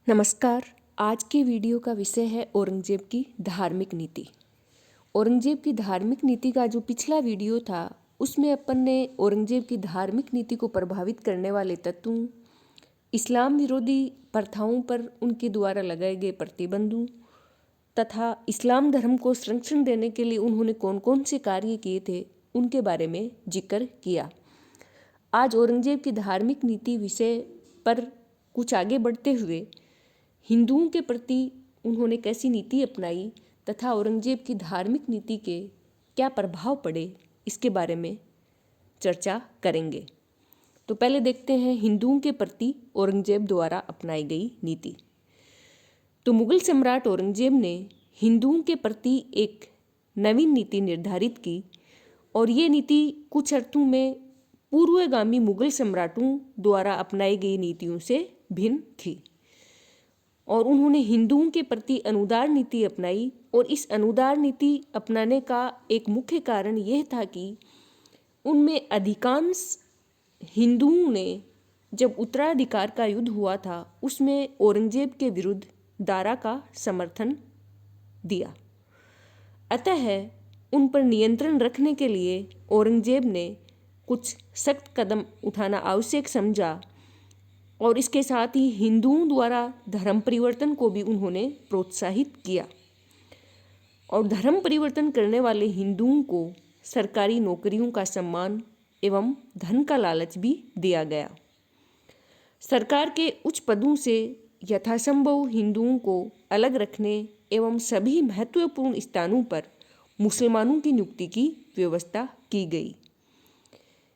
नमस्कार। आज के वीडियो का विषय है औरंगजेब की धार्मिक नीति। औरंगजेब की धार्मिक नीति का जो पिछला वीडियो था उसमें अपन ने औरंगजेब की धार्मिक नीति को प्रभावित करने वाले तत्वों, इस्लाम विरोधी प्रथाओं पर उनके द्वारा लगाए गए प्रतिबंधों तथा इस्लाम धर्म को संरक्षण देने के लिए उन्होंने कौन कौन से कार्य किए थे उनके बारे में जिक्र किया। आज औरंगजेब की धार्मिक नीति विषय पर कुछ आगे बढ़ते हुए हिंदुओं के प्रति उन्होंने कैसी नीति अपनाई तथा औरंगजेब की धार्मिक नीति के क्या प्रभाव पड़े इसके बारे में चर्चा करेंगे। तो पहले देखते हैं हिंदुओं के प्रति औरंगजेब द्वारा अपनाई गई नीति। तो मुगल सम्राट औरंगजेब ने हिंदुओं के प्रति एक नवीन नीति निर्धारित की और ये नीति कुछ अर्थों में पूर्वगामी मुगल सम्राटों द्वारा अपनाई गई नीतियों से भिन्न थी और उन्होंने हिंदुओं के प्रति अनुदार नीति अपनाई। और इस अनुदार नीति अपनाने का एक मुख्य कारण यह था कि उनमें अधिकांश हिंदुओं ने जब उत्तराधिकार का युद्ध हुआ था उसमें औरंगजेब के विरुद्ध दारा का समर्थन दिया। अतः उन पर नियंत्रण रखने के लिए औरंगजेब ने कुछ सख्त कदम उठाना आवश्यक समझा और इसके साथ ही हिंदुओं द्वारा धर्म परिवर्तन को भी उन्होंने प्रोत्साहित किया और धर्म परिवर्तन करने वाले हिंदुओं को सरकारी नौकरियों का सम्मान एवं धन का लालच भी दिया गया। सरकार के उच्च पदों से यथासंभव हिंदुओं को अलग रखने एवं सभी महत्वपूर्ण स्थानों पर मुसलमानों की नियुक्ति की व्यवस्था की गई।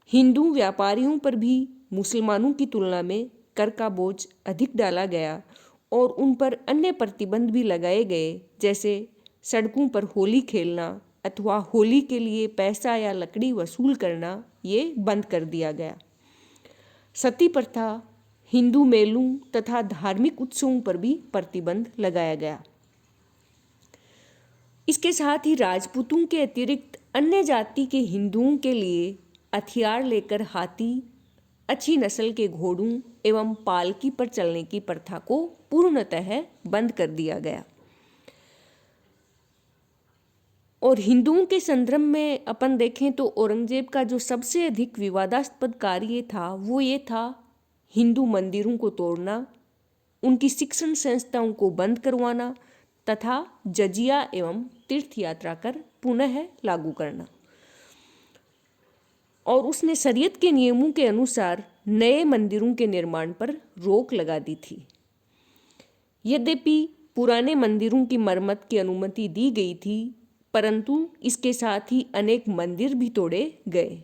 हिंदू व्यापारियों पर भी मुसलमानों की तुलना में कर का बोझ अधिक डाला गया और उन पर अन्य प्रतिबंध भी लगाए गए, जैसे सड़कों पर होली खेलना अथवा होली के लिए पैसा या लकड़ी वसूल करना ये बंद कर दिया गया। सती प्रथा, हिंदू मेलों तथा धार्मिक उत्सवों पर भी प्रतिबंध लगाया गया। इसके साथ ही राजपूतों के अतिरिक्त अन्य जाति के हिंदुओं के लिए हथियार लेकर हाथी, अच्छी नस्ल के घोड़ों एवं पालकी पर चलने की प्रथा को पूर्णतः बंद कर दिया गया। और हिंदुओं के संदर्भ में अपन देखें तो औरंगजेब का जो सबसे अधिक विवादास्पद कार्य था वो ये था हिंदू मंदिरों को तोड़ना, उनकी शिक्षण संस्थाओं को बंद करवाना तथा जजिया एवं तीर्थ यात्रा कर पुनः लागू करना। और उसने शरीयत के नियमों के अनुसार नए मंदिरों के निर्माण पर रोक लगा दी थी। यद्यपि पुराने मंदिरों की मरम्मत की अनुमति दी गई थी, परंतु इसके साथ ही अनेक मंदिर भी तोड़े गए।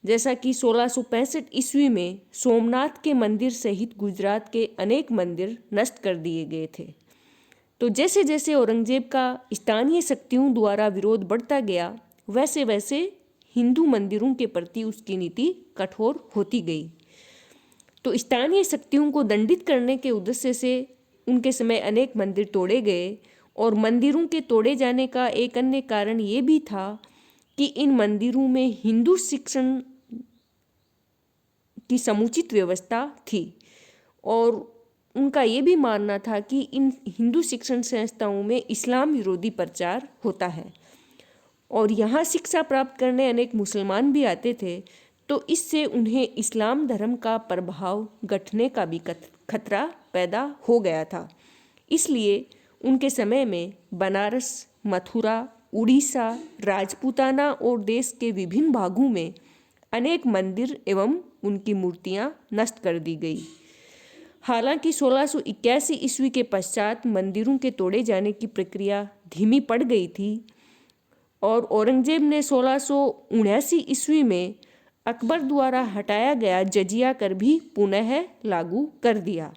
जैसा कि 1665 ईस्वी में सोमनाथ के मंदिर सहित गुजरात के अनेक मंदिर नष्ट कर दिए गए थे। तो जैसे जैसे औरंगजेब का स्थानीय शक्तियों द्वारा विरोध बढ़ता गया वैसे वैसे हिंदू मंदिरों के प्रति उसकी नीति कठोर होती गई। तो स्थानीय शक्तियों को दंडित करने के उद्देश्य से उनके समय अनेक मंदिर तोड़े गए और मंदिरों के तोड़े जाने का एक अन्य कारण ये भी था कि इन मंदिरों में हिंदू शिक्षण की समुचित व्यवस्था थी और उनका ये भी मानना था कि इन हिंदू शिक्षण संस्थाओं में इस्लाम विरोधी प्रचार होता है और यहाँ शिक्षा प्राप्त करने अनेक मुसलमान भी आते थे, तो इससे उन्हें इस्लाम धर्म का प्रभाव घटने का भी खतरा पैदा हो गया था। इसलिए उनके समय में बनारस, मथुरा, उड़ीसा, राजपूताना और देश के विभिन्न भागों में अनेक मंदिर एवं उनकी मूर्तियां नष्ट कर दी गई। हालांकि 1681 ईस्वी के पश्चात मंदिरों के तोड़े जाने की प्रक्रिया धीमी पड़ गई थी और औरंगजेब ने 1679 ईस्वी में अकबर द्वारा हटाया गया जजिया कर भी पुनः लागू कर दिया।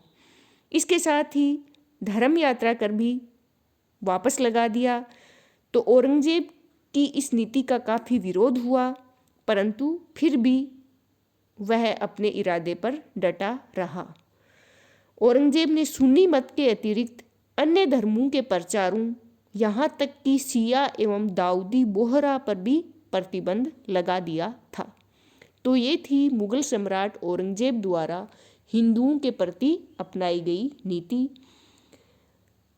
इसके साथ ही धर्म यात्रा कर भी वापस लगा दिया। तो औरंगजेब की इस नीति का काफ़ी विरोध हुआ, परंतु फिर भी वह अपने इरादे पर डटा रहा। औरंगजेब ने सुन्नी मत के अतिरिक्त अन्य धर्मों के प्रचारों, यहाँ तक कि शिया एवं दाऊदी बोहरा पर भी प्रतिबंध लगा दिया था। तो ये थी मुगल सम्राट औरंगजेब द्वारा हिंदुओं के प्रति अपनाई गई नीति।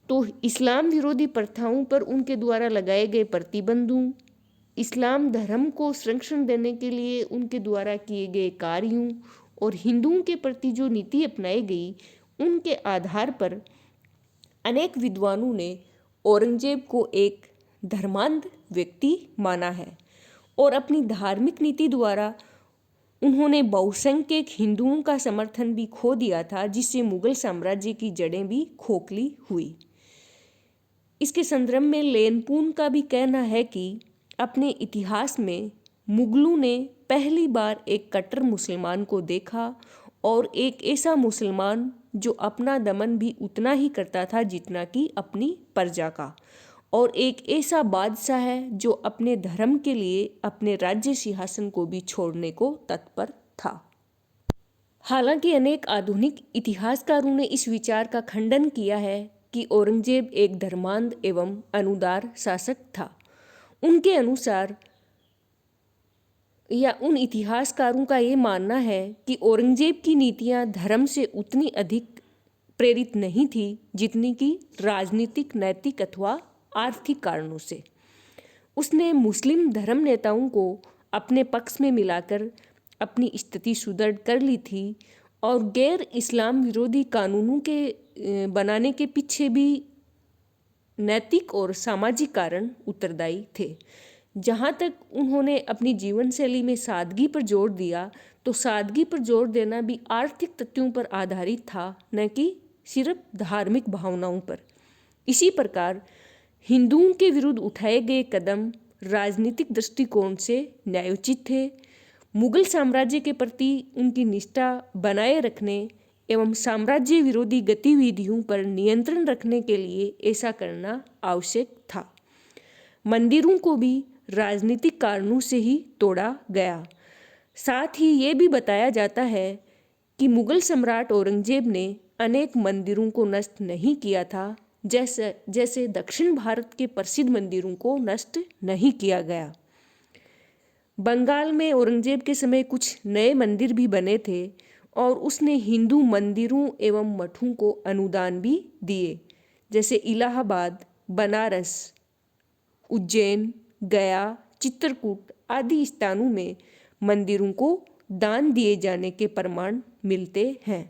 तो इस्लाम विरोधी प्रथाओं पर उनके द्वारा लगाए गए प्रतिबंधों, इस्लाम धर्म को संरक्षण देने के लिए उनके द्वारा किए गए कार्यों और हिंदुओं के प्रति जो नीति अपनाई गई, उनके आधार पर अनेक विद्वानों ने औरंगजेब को एक धर्मांध व्यक्ति माना है और अपनी धार्मिक नीति द्वारा उन्होंने बहुसंख्यक हिंदुओं का समर्थन भी खो दिया था, जिससे मुगल साम्राज्य की जड़ें भी खोखली हुई। इसके संदर्भ में लेनपून का भी कहना है कि अपने इतिहास में मुगलों ने पहली बार एक कट्टर मुसलमान को देखा और एक ऐसा मुसलमान जो अपना दमन भी उतना ही करता था जितना कि अपनी प्रजा का, और एक ऐसा बादशाह है जो अपने धर्म के लिए अपने राज्य सिंहासन को भी छोड़ने को तत्पर था। हालांकि अनेक आधुनिक इतिहासकारों ने इस विचार का खंडन किया है कि औरंगजेब एक धर्मांध एवं अनुदार शासक था। उनके अनुसार या उन इतिहासकारों का ये मानना है कि औरंगजेब की नीतियां धर्म से उतनी अधिक प्रेरित नहीं थी जितनी कि राजनीतिक, नैतिक अथवा आर्थिक कारणों से। उसने मुस्लिम धर्म नेताओं को अपने पक्ष में मिलाकर अपनी स्थिति सुदृढ़ कर ली थी और गैर इस्लाम विरोधी कानूनों के बनाने के पीछे भी नैतिक और सामाजिक कारण उत्तरदायी थे। जहाँ तक उन्होंने अपनी जीवन शैली में सादगी पर जोर दिया, तो सादगी पर जोर देना भी आर्थिक तथ्यों पर आधारित था, न कि सिर्फ धार्मिक भावनाओं पर। इसी प्रकार हिंदुओं के विरुद्ध उठाए गए कदम राजनीतिक दृष्टिकोण से न्यायोचित थे। मुगल साम्राज्य के प्रति उनकी निष्ठा बनाए रखने एवं साम्राज्य विरोधी गतिविधियों पर नियंत्रण रखने के लिए ऐसा करना आवश्यक था। मंदिरों को भी राजनीतिक कारणों से ही तोड़ा गया। साथ ही ये भी बताया जाता है कि मुगल सम्राट औरंगजेब ने अनेक मंदिरों को नष्ट नहीं किया था, जैसे दक्षिण भारत के प्रसिद्ध मंदिरों को नष्ट नहीं किया गया। बंगाल में औरंगजेब के समय कुछ नए मंदिर भी बने थे और उसने हिंदू मंदिरों एवं मठों को अनुदान भी दिए, जैसे इलाहाबाद, बनारस, उज्जैन, गया, चित्रकूट आदि स्थानों में मंदिरों को दान दिए जाने के प्रमाण मिलते हैं।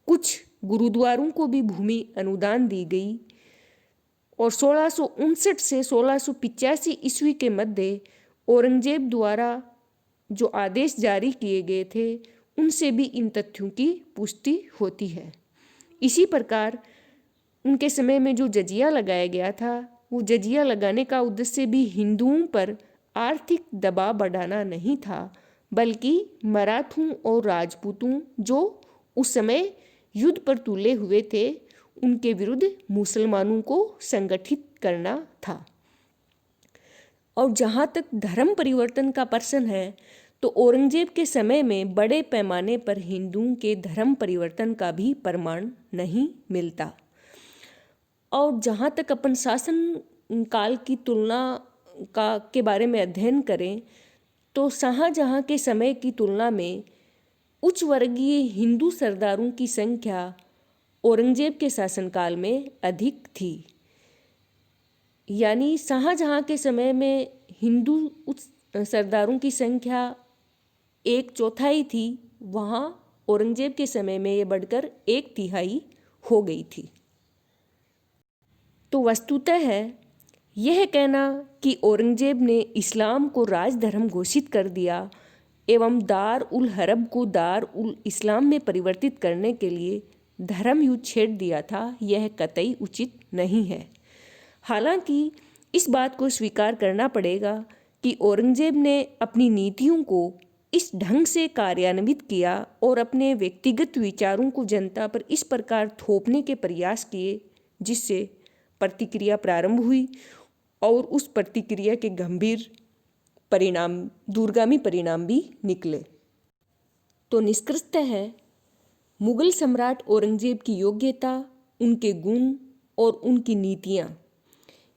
कुछ गुरुद्वारों को भी भूमि अनुदान दी गई और 1659 से 1685 ईस्वी के मध्य औरंगजेब द्वारा जो आदेश जारी किए गए थे, उनसे भी इन तथ्यों की पुष्टि होती है। इसी प्रकार उनके समय में जो जजिया लगाया गया था, वो जजिया लगाने का उद्देश्य भी हिंदुओं पर आर्थिक दबाव बढ़ाना नहीं था, बल्कि मराठों और राजपूतों जो उस समय युद्ध पर तुले हुए थे, उनके विरुद्ध मुसलमानों को संगठित करना था। और जहाँ तक धर्म परिवर्तन का प्रश्न है, तो औरंगजेब के समय में बड़े पैमाने पर हिंदुओं के धर्म परिवर्तन का भी प्रमाण नहीं मिलता। और जहाँ तक अपन शासन काल की तुलना के बारे में अध्ययन करें, तो शाहजहाँ के समय की तुलना में उच्च वर्गीय हिंदू सरदारों की संख्या औरंगजेब के शासनकाल में अधिक थी। यानी शाहजहाँ के समय में हिंदू उच्च सरदारों की संख्या 1/4 थी, वहाँ औरंगजेब के समय में ये बढ़कर 1/3 हो गई थी। तो वस्तुतः यह कहना कि औरंगजेब ने इस्लाम को राजधर्म घोषित कर दिया एवं दार उल हरब को दार उल इस्लाम में परिवर्तित करने के लिए धर्म युद्ध छेड़ दिया था, यह कतई उचित नहीं है। हालांकि इस बात को स्वीकार करना पड़ेगा कि औरंगजेब ने अपनी नीतियों को इस ढंग से कार्यान्वित किया और अपने व्यक्तिगत विचारों को जनता पर इस प्रकार थोपने के प्रयास किए, जिससे प्रतिक्रिया प्रारंभ हुई और उस प्रतिक्रिया के गंभीर परिणाम, दूरगामी परिणाम भी निकले। तो निष्कर्षतः है, मुगल सम्राट औरंगजेब की योग्यता, उनके गुण और उनकी नीतियाँ,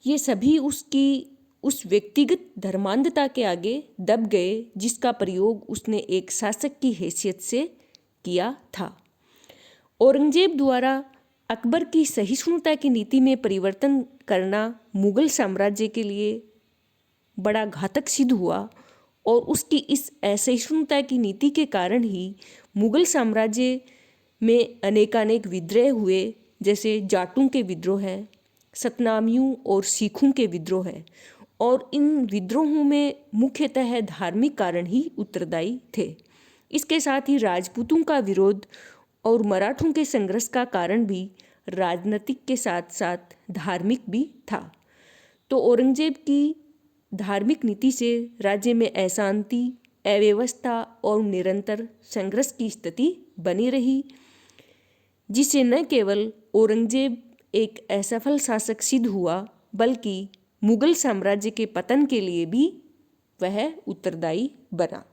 ये सभी उसकी उस व्यक्तिगत धर्मांधता के आगे दब गए जिसका प्रयोग उसने एक शासक की हैसियत से किया था। औरंगजेब द्वारा अकबर की सहिष्णुता की नीति में परिवर्तन करना मुगल साम्राज्य के लिए बड़ा घातक सिद्ध हुआ और उसकी इस असहिष्णुता की नीति के कारण ही मुगल साम्राज्य में अनेकानेक विद्रोह हुए, जैसे जाटों के विद्रोह है, सतनामियों और सिखों के विद्रोह है, और इन विद्रोहों में मुख्यतः धार्मिक कारण ही उत्तरदायी थे। इसके साथ ही राजपूतों का विरोध और मराठों के संघर्ष का कारण भी राजनीतिक के साथ साथ धार्मिक भी था। तो औरंगजेब की धार्मिक नीति से राज्य में अशांति, अव्यवस्था और निरंतर संघर्ष की स्थिति बनी रही, जिससे न केवल औरंगजेब एक असफल शासक सिद्ध हुआ, बल्कि मुगल साम्राज्य के पतन के लिए भी वह उत्तरदायी बना।